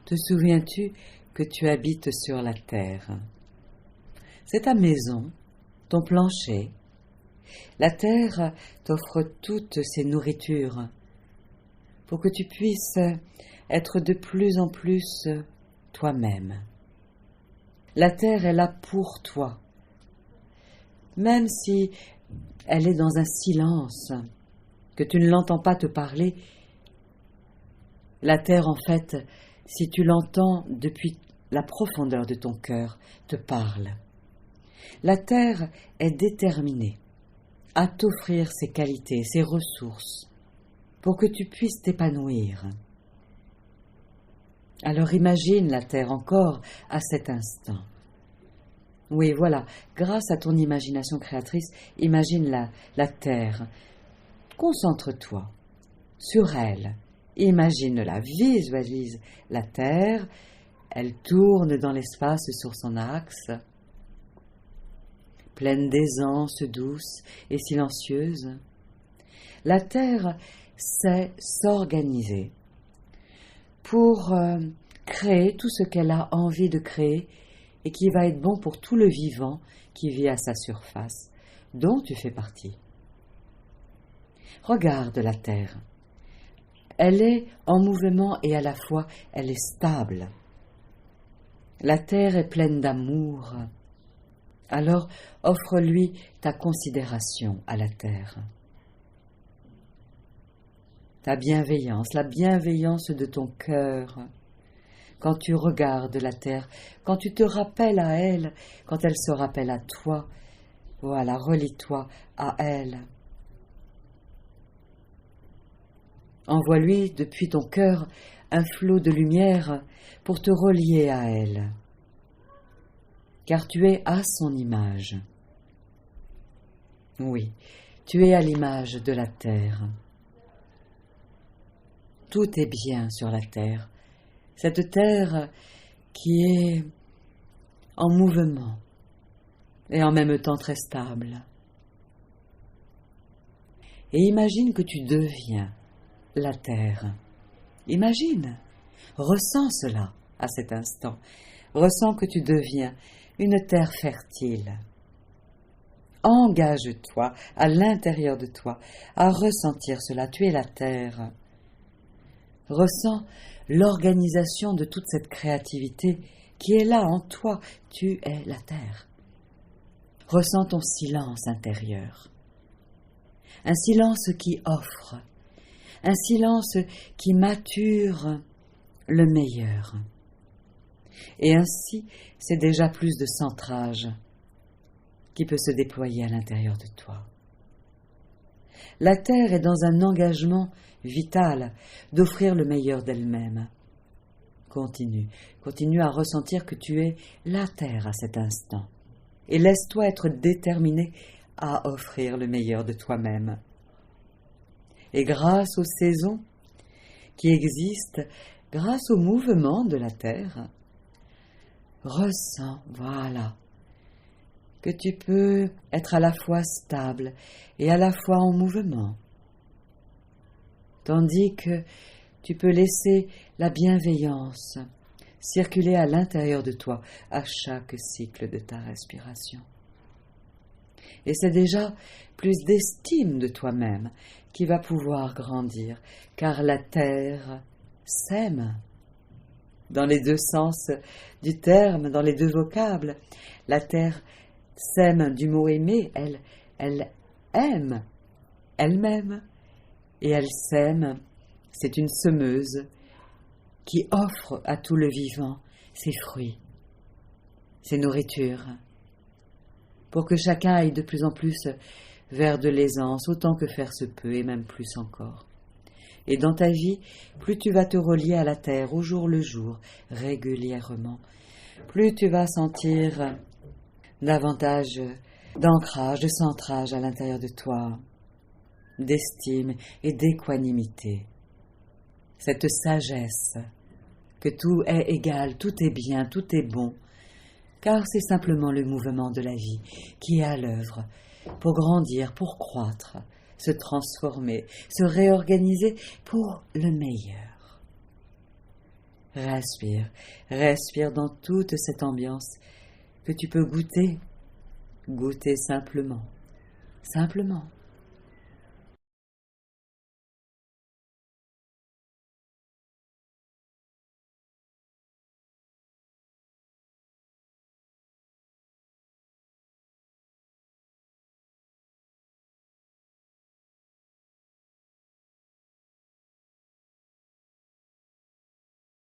Te souviens-tu que tu habites sur la terre? C'est ta maison, ton plancher. La terre t'offre toutes ses nourritures pour que tu puisses être de plus en plus toi-même. La terre est là pour toi, même si elle est dans un silence, que tu ne l'entends pas te parler. La terre, en fait, si tu l'entends depuis la profondeur de ton cœur, te parle. La terre est déterminée à t'offrir ses qualités, ses ressources, pour que tu puisses t'épanouir. Alors imagine la terre encore à cet instant. Oui, voilà, grâce à ton imagination créatrice, imagine la terre. Concentre-toi sur elle. Imagine-la, visualise la terre. Elle tourne dans l'espace sur son axe, pleine d'aisance douce et silencieuse. La terre sait s'organiser pour créer tout ce qu'elle a envie de créer et qui va être bon pour tout le vivant qui vit à sa surface, dont tu fais partie. Regarde la terre. Elle est en mouvement et à la fois elle est stable. La terre est pleine d'amour. Alors offre-lui ta considération à la terre. Ta bienveillance, la bienveillance de ton cœur. Quand tu regardes la terre, quand tu te rappelles à elle, quand elle se rappelle à toi, voilà, relie-toi à elle. Envoie-lui depuis ton cœur un flot de lumière pour te relier à elle, car tu es à son image. Oui, tu es à l'image de la terre. Tout est bien sur la terre, cette terre qui est en mouvement et en même temps très stable. Et imagine que tu deviens la terre. Imagine, ressens cela à cet instant. Ressens que tu deviens une terre fertile. Engage-toi à l'intérieur de toi à ressentir cela. Tu es la terre. Ressens l'organisation de toute cette créativité qui est là en toi. Tu es la terre. Ressens ton silence intérieur. Un silence qui offre. Un silence qui mature le meilleur. Et ainsi, c'est déjà plus de centrage qui peut se déployer à l'intérieur de toi. La terre est dans un engagement vital d'offrir le meilleur d'elle-même. Continue à ressentir que tu es la terre à cet instant. Et laisse-toi être déterminé à offrir le meilleur de toi-même. Et grâce aux saisons qui existent, grâce au mouvement de la terre, ressens, voilà, que tu peux être à la fois stable et à la fois en mouvement, tandis que tu peux laisser la bienveillance circuler à l'intérieur de toi à chaque cycle de ta respiration. Et c'est déjà plus d'estime de toi-même qui va pouvoir grandir, car la terre s'aime. Dans les deux sens du terme, dans les deux vocables, la terre s'aime du mot aimer, elle aime elle-même, et elle sème, c'est une semeuse qui offre à tout le vivant ses fruits, ses nourritures, pour que chacun aille de plus en plus vers de l'aisance, autant que faire se peut, et même plus encore. Et dans ta vie, plus tu vas te relier à la terre au jour le jour, régulièrement, plus tu vas sentir davantage d'ancrage, de centrage à l'intérieur de toi, d'estime et d'équanimité. Cette sagesse, que tout est égal, tout est bien, tout est bon, car c'est simplement le mouvement de la vie qui est à l'œuvre pour grandir, pour croître, se transformer, se réorganiser pour le meilleur. Respire, respire dans toute cette ambiance que tu peux goûter, goûter simplement, simplement.